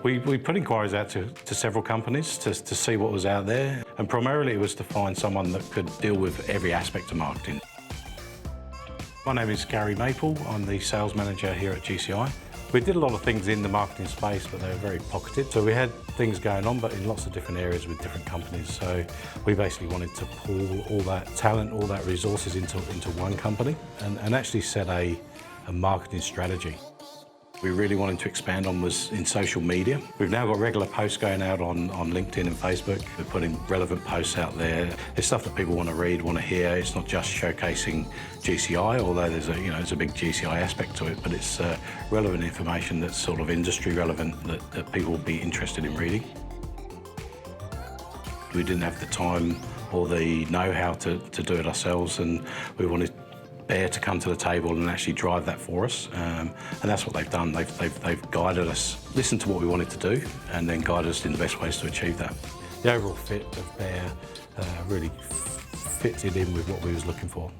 We put inquiries out to several companies to see what was out there, and primarily it was to find someone that could deal with every aspect of marketing. My name is Gary Maple. I'm the sales manager here at GCI. We did a lot of things in the marketing space, but they were very pocketed. So we had things going on, but in lots of different areas with different companies. So we basically wanted to pull all that talent, all that resources into one company and actually set a marketing strategy. We really wanted to expand on was in social media. We've now got regular posts going out on LinkedIn and Facebook. We're putting relevant posts out there. It's stuff that people want to read, want to hear. It's not just showcasing GCI, although there's a big GCI aspect to it, but it's relevant information that's sort of industry relevant that people will be interested in reading. We didn't have the time or the know-how to do it ourselves, and we wanted Bear to come to the table and actually drive that for us, and that's what they've done. They've guided us, listened to what we wanted to do, and then guided us in the best ways to achieve that. The overall fit of Bear really fitted in with what we was looking for.